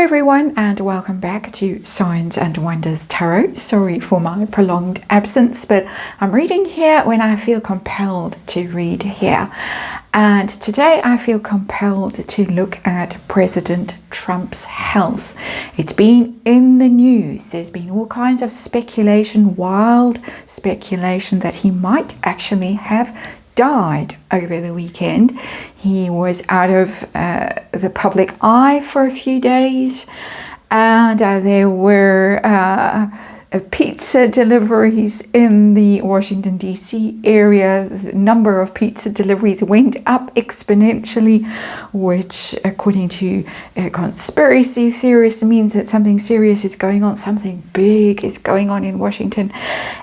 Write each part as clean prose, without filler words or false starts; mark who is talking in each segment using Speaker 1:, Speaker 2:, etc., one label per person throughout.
Speaker 1: everyone, and welcome back to Signs and Wonders Tarot. Sorry for my prolonged absence, but I'm reading here when I feel compelled to read here. And today I feel compelled to look at President Trump's health. It's been in the news. There's been all kinds of speculation, wild speculation that he might actually have died over the weekend. He was out of the public eye for a few days, and there were pizza deliveries in the Washington DC area. The number of pizza deliveries went up exponentially, which according to conspiracy theorists means that something serious is going on, something big is going on in Washington.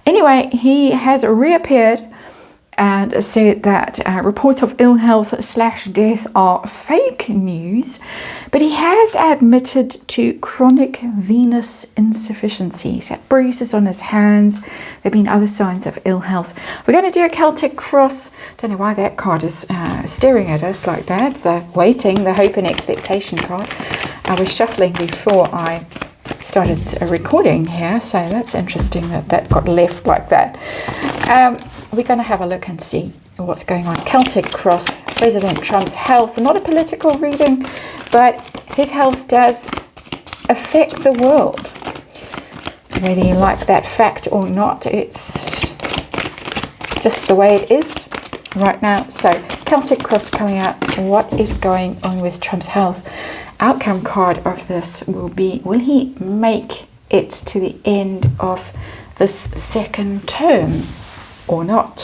Speaker 1: Anyway, he has reappeared and said that reports of ill health / death are fake news, but he has admitted to chronic venous insufficiency. He's had bruises on his hands. There have been other signs of ill health. We're going to do a Celtic cross. Don't know why that card is staring at us like that. The waiting, the hope and expectation card. I was shuffling before I started recording here, so that's interesting that got left like that. We're going to have a look and see what's going on. Celtic cross, President Trump's health. Not a political reading, but his health does affect the world. Whether you like that fact or not, it's just the way it is right now. So Celtic cross coming out. What is going on with Trump's health? Outcome card of this will be, will he make it to the end of this second term or not?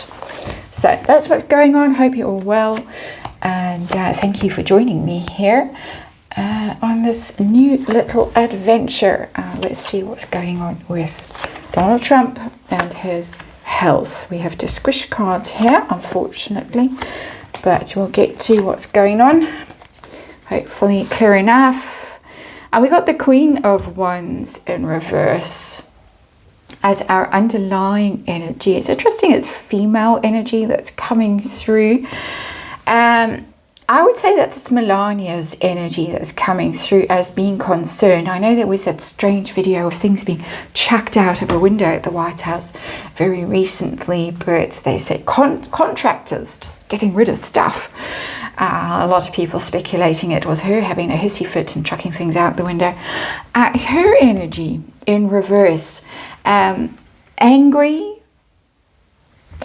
Speaker 1: So that's what's going on. Hope you're all well, and thank you for joining me here on this new little adventure. Let's see what's going on with Donald Trump and his health. We have to squish cards here, unfortunately, but we'll get to what's going on. Hopefully clear enough. And we got the Queen of Wands in reverse as our underlying energy. It's interesting, it's female energy that's coming through. I would say that it's Melania's energy that's coming through as being concerned. I know there was that strange video of things being chucked out of a window at the White House very recently, but they said contractors just getting rid of stuff. A lot of people speculating it was her having a hissy fit and chucking things out the window. Her energy in reverse, angry,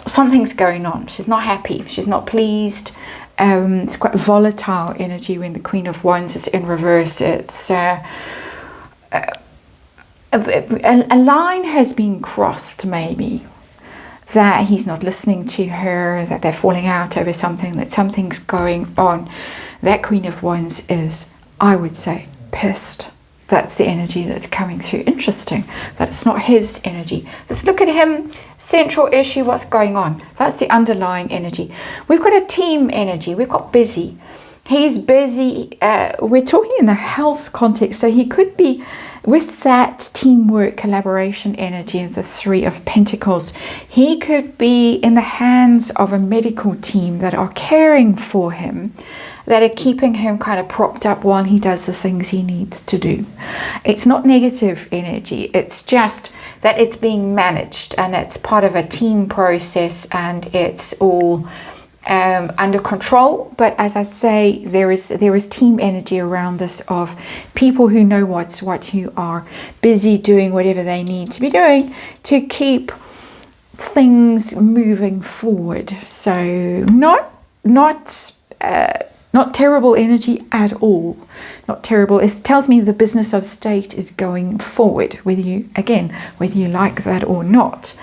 Speaker 1: something's going on. She's not happy, she's not pleased. It's quite volatile energy when the Queen of Wands is in reverse. It's a line has been crossed, maybe, that he's not listening to her, that they're falling out over something, that something's going on. That Queen of Wands is, I would say, pissed. That's the energy that's coming through. Interesting that it's not his energy. Let's look at him. Central issue, what's going on? That's the underlying energy. We've got a team energy. We've got busy. He's busy. We're talking in the health context, so he could be with that teamwork, collaboration energy of the Three of Pentacles. He could be in the hands of a medical team that are caring for him, that are keeping him kind of propped up while he does the things he needs to do. It's not negative energy. It's just that it's being managed and it's part of a team process and it's all under control. But as I say, there is team energy around this of people who know what's what, who are busy doing whatever they need to be doing to keep things moving forward. So not terrible energy at all. Not terrible. It tells me the business of state is going forward, whether you like that or not.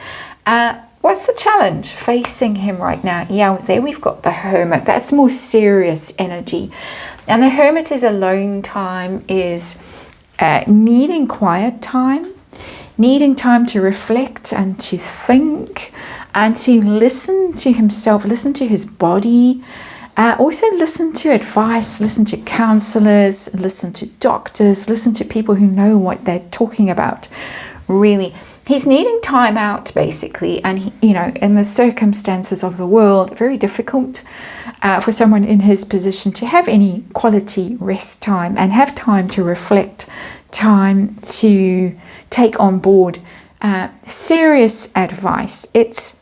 Speaker 1: What's the challenge facing him right now? Yeah, there we've got the Hermit. That's more serious energy. And the Hermit is alone time, is needing quiet time, needing time to reflect and to think and to listen to himself, listen to his body. Also listen to advice, listen to counselors, listen to doctors, listen to people who know what they're talking about. Really, he's needing time out, basically, and in the circumstances of the world, very difficult for someone in his position to have any quality rest time and have time to reflect, time to take on board serious advice. It's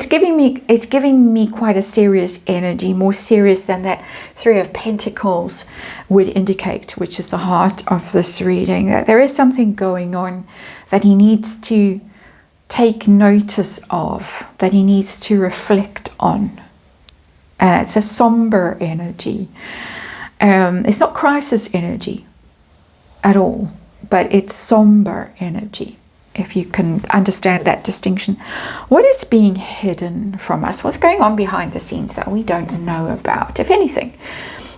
Speaker 1: giving me quite a serious energy, more serious than that Three of Pentacles would indicate, which is the heart of this reading. That there is something going on that he needs to take notice of, that he needs to reflect on. And it's a somber energy. It's not crisis energy at all, but it's somber energy, if you can understand that distinction. What is being hidden from us? What's going on behind the scenes that we don't know about, if anything?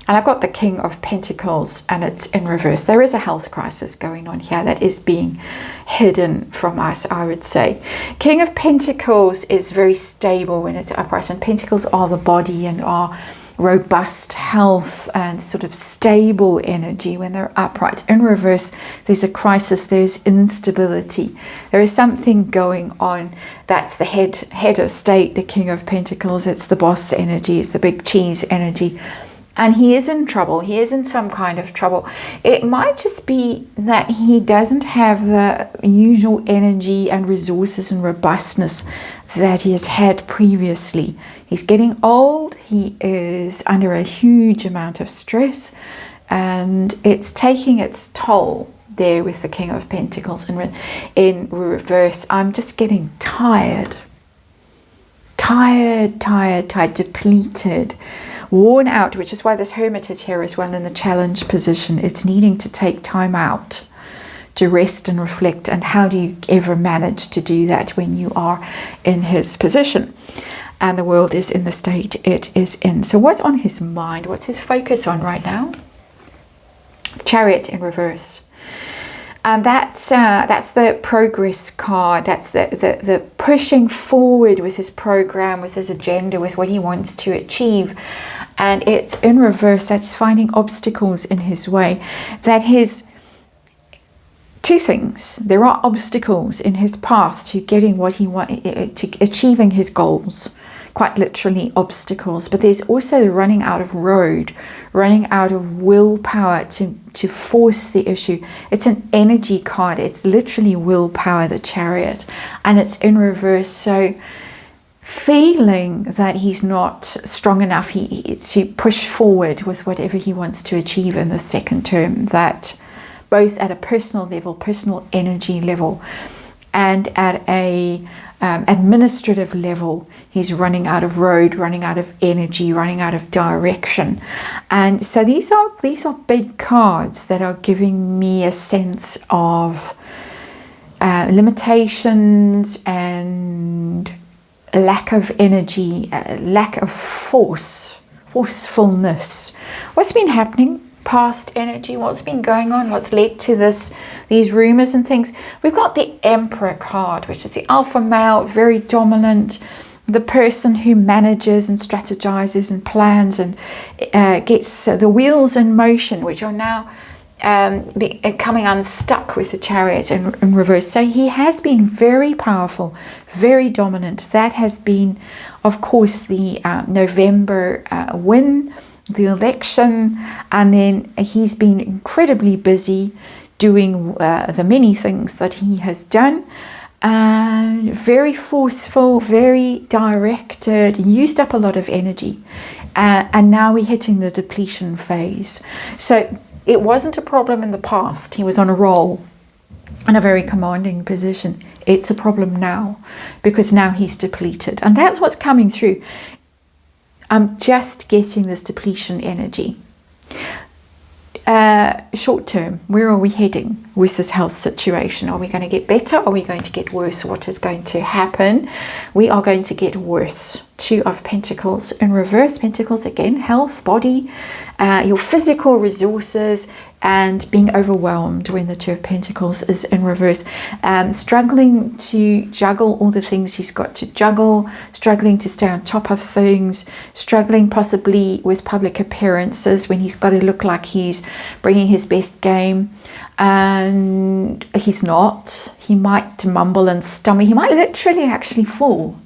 Speaker 1: And I've got the King of Pentacles, and it's in reverse. There is a health crisis going on here that is being hidden from us, I would say. King of Pentacles is very stable when it's upright, and Pentacles are the body and are robust health and sort of stable energy when they're upright. In reverse, there's a crisis, there's instability. There is something going on. That's the head of state, the King of Pentacles. It's the boss energy, it's the big cheese energy. And he is in trouble. He is in some kind of trouble. It might just be that he doesn't have the usual energy and resources and robustness that he has had previously. He's getting old. He is under a huge amount of stress, and it's taking its toll there with the King of Pentacles. In reverse, I'm just getting tired, depleted, worn out, which is why this Hermit is here as well in the challenge position. It's needing to take time out to rest and reflect. And how do you ever manage to do that when you are in his position and the world is in the state it is in? So what's on his mind? What's his focus on right now? Chariot in reverse. And that's the progress card. That's the pushing forward with his program, with his agenda, with what he wants to achieve. And it's in reverse. That's finding obstacles in his way. That his two things. There are obstacles in his path to getting what he wants, to achieving his goals. Quite literally obstacles. But there's also running out of road, running out of willpower to force the issue. It's an energy card. It's literally willpower, the Chariot, and it's in reverse. So feeling that he's not strong enough to push forward with whatever he wants to achieve in the second term, that both at a personal level, personal energy level, and at a administrative level, he's running out of road, running out of energy, running out of direction. And so these are big cards that are giving me a sense of limitations and lack of energy, lack of forcefulness. What's been happening? Past energy, what's been going on, what's led to these rumors and things. We've got the Emperor card, which is the alpha male, very dominant, the person who manages and strategizes and plans and gets the wheels in motion, which are now coming unstuck with the Chariot in reverse. So he has been very powerful, very dominant. That has been, of course, the November win, the election, and then he's been incredibly busy doing the many things that he has done. Very forceful, very directed, used up a lot of energy, and now we're hitting the depletion phase. So it wasn't a problem in the past. He was on a roll in a very commanding position. It's a problem now because now he's depleted, and that's what's coming through. I'm just getting this depletion energy. Short term, where are we heading with this health situation? Are we going to get better? Are we going to get worse? What is going to happen? We are going to get worse. Two of Pentacles in reverse. Pentacles again, health, body, your physical resources, and being overwhelmed when the Two of Pentacles is in reverse. Struggling to juggle all the things he's got to juggle, struggling to stay on top of things, struggling possibly with public appearances when he's got to look like he's bringing his best game, and he's not. He might mumble and stumble. He might literally actually fall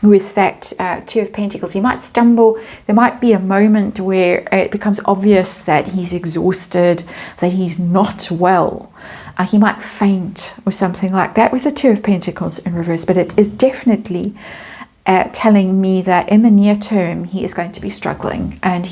Speaker 1: with that Two of Pentacles. He might stumble. There might be a moment where it becomes obvious that he's exhausted, that he's not well. He might faint or something like that with the Two of Pentacles in reverse. But it is definitely telling me that in the near term he is going to be struggling, and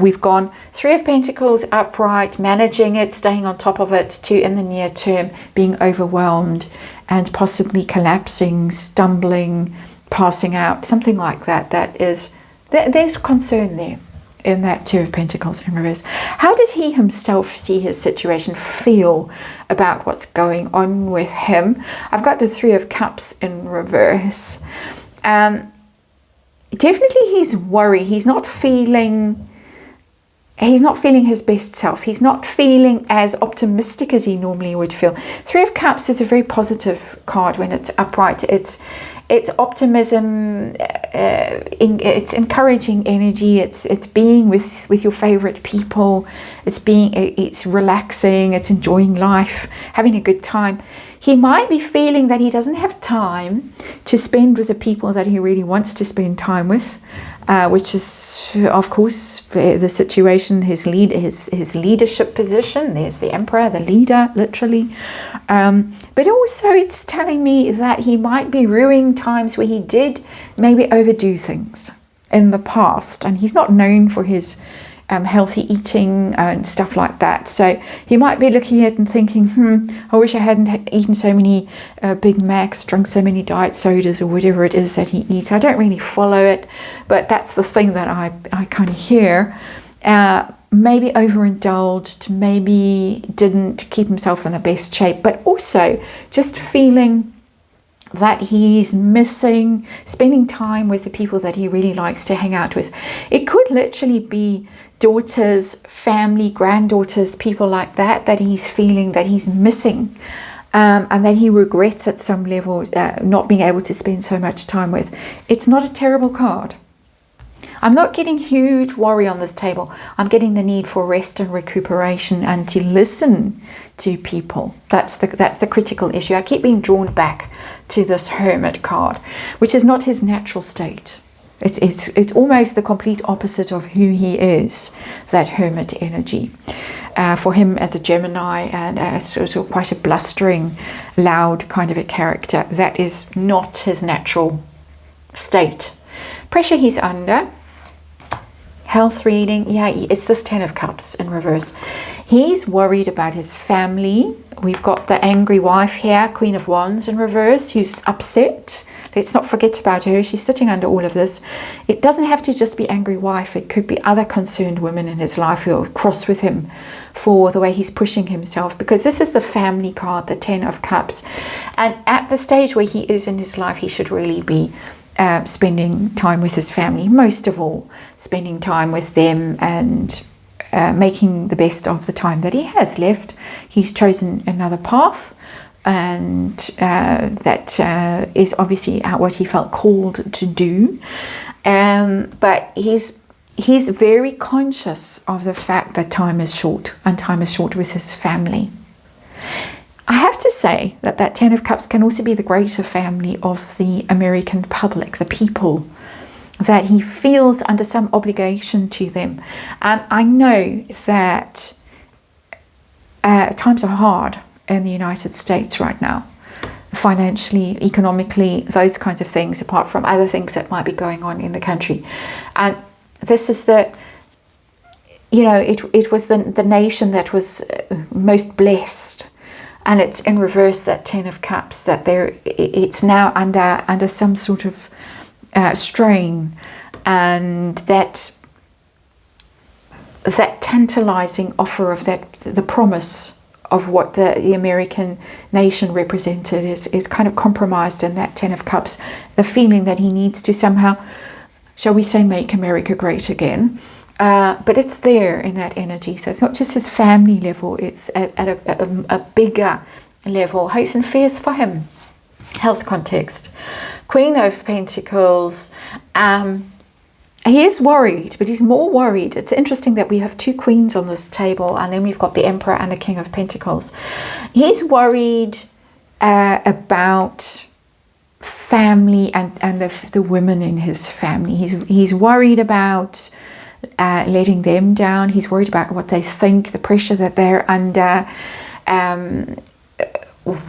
Speaker 1: we've gone Three of Pentacles upright, managing it, staying on top of it, to in the near term being overwhelmed and possibly collapsing, stumbling, passing out, something like that. There's concern there in that Two of Pentacles in reverse. How does he himself see his situation, feel about what's going on with him? I've got the Three of Cups in reverse. Definitely he's worried. He's not feeling his best self. He's not feeling as optimistic as he normally would feel. Three of Cups is a very positive card when it's upright. It's optimism, it's encouraging energy, it's being with your favorite people, it's relaxing, it's enjoying life, having a good time. He might be feeling that he doesn't have time to spend with the people that he really wants to spend time with, which is, of course, the situation, his leadership position. There's the Emperor, the leader, literally. But also it's telling me that he might be ruining times where he did maybe overdo things in the past, and he's not known for his healthy eating and stuff like that. So he might be looking at it and thinking, I wish I hadn't eaten so many Big Macs, drunk so many diet sodas, or whatever it is that he eats. I don't really follow it, but that's the thing that I kind of hear. Maybe overindulged, maybe didn't keep himself in the best shape, but also just feeling that he's missing spending time with the people that he really likes to hang out with. It could literally be daughters, family, granddaughters, people like that he's feeling that he's missing, and that he regrets at some level not being able to spend so much time with. It's not a terrible card. I'm not getting huge worry on this table. I'm getting the need for rest and recuperation and to listen to people. That's the critical issue. I keep being drawn back to this Hermit card, which is not his natural state. It's almost the complete opposite of who he is, that Hermit energy. For him as a Gemini and as sort of quite a blustering, loud kind of a character, that is not his natural state. Pressure he's under. Health reading, yeah, it's this Ten of Cups in reverse. He's worried about his family. We've got the angry wife here, Queen of Wands in reverse, who's upset. Let's not forget about her. She's sitting under all of this. It doesn't have to just be angry wife. It could be other concerned women in his life who are cross with him for the way he's pushing himself, because this is the family card, the Ten of Cups. And at the stage where he is in his life, he should really be spending time with his family, most of all spending time with them and making the best of the time that he has left. He's chosen another path, and that is obviously what he felt called to do, but he's very conscious of the fact that time is short, and time is short with his family. I have to say that Ten of Cups can also be the greater family of the American public, the people, that he feels under some obligation to them. And I know that times are hard in the United States right now, financially, economically, those kinds of things, apart from other things that might be going on in the country. And this is it was the nation that was most blessed. And it's in reverse, that Ten of Cups, that it's now under some sort of strain, and that tantalizing offer of the promise of what the American nation represented is kind of compromised in that Ten of Cups. The feeling that he needs to somehow, shall we say, make America great again. But it's there in that energy. So it's not just his family level, it's at a bigger level. Hopes and fears for him. Health context. Queen of Pentacles. He is worried, but he's more worried. It's interesting that we have two queens on this table, and then we've got the Emperor and the King of Pentacles. He's worried about family and the women in his family. He's worried about letting them down. He's worried about what they think, the pressure that they're under,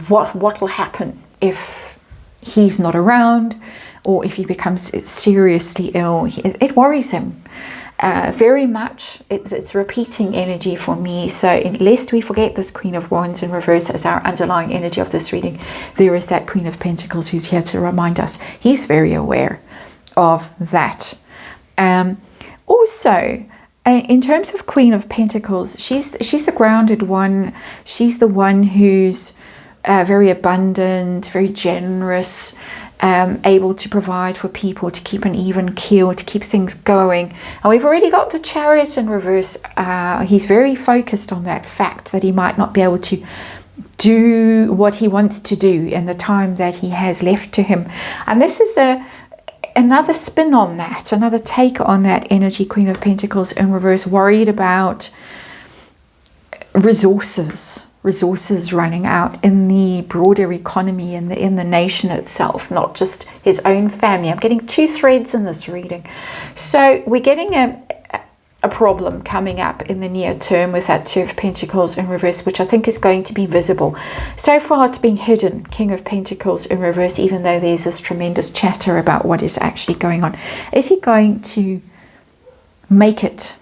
Speaker 1: what will happen if he's not around, or if he becomes seriously ill. It worries him very much. It's repeating energy for me. So lest we forget this Queen of Wands in reverse as our underlying energy of this reading, there is that Queen of Pentacles who's here to remind us. He's very aware of that. Also, in terms of Queen of Pentacles, she's the grounded one. She's the one who's very abundant, very generous, able to provide for people, to keep an even keel, to keep things going. And we've already got the Chariot in reverse. He's very focused on that fact that he might not be able to do what he wants to do in the time that he has left to him. And this is another spin on that, another take on that energy, Queen of Pentacles in reverse, worried about resources running out in the broader economy, in the nation itself, not just his own family. I'm getting two threads in this reading. So we're getting a problem coming up in the near term with that Two of Pentacles in reverse, which I think is going to be visible. So far it's been hidden, King of Pentacles in reverse, even though there's this tremendous chatter about what is actually going on. Is he going to make it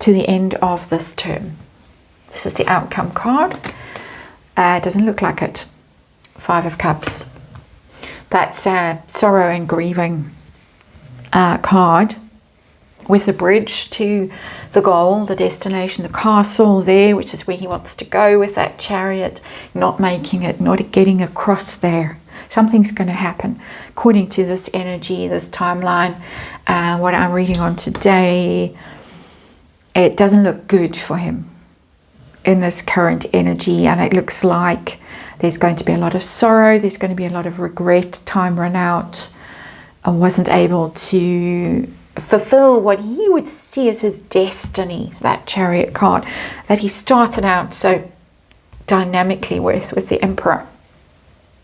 Speaker 1: to the end of this term? This is the outcome card. It doesn't look like it. Five of Cups. That's sorrow and grieving card, with the bridge to the goal, the destination, the castle there, which is where he wants to go with that Chariot, not making it, not getting across there. Something's going to happen according to this energy, this timeline. What I'm reading on today, it doesn't look good for him in this current energy, and it looks like there's going to be a lot of sorrow, there's going to be a lot of regret, time run out. I wasn't able to fulfill what he would see as his destiny, that Chariot card that he started out so dynamically with the Emperor.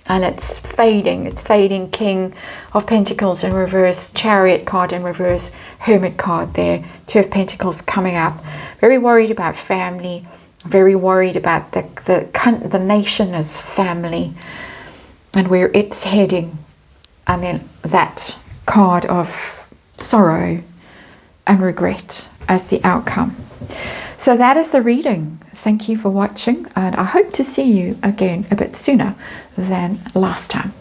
Speaker 1: And it's fading. King of Pentacles in reverse, Chariot card in reverse, Hermit card there, Two of Pentacles coming up. Very worried about family, very worried about the nation as family and where it's heading. And then that card of sorrow and regret as the outcome. So that is the reading. Thank you for watching, and I hope to see you again a bit sooner than last time.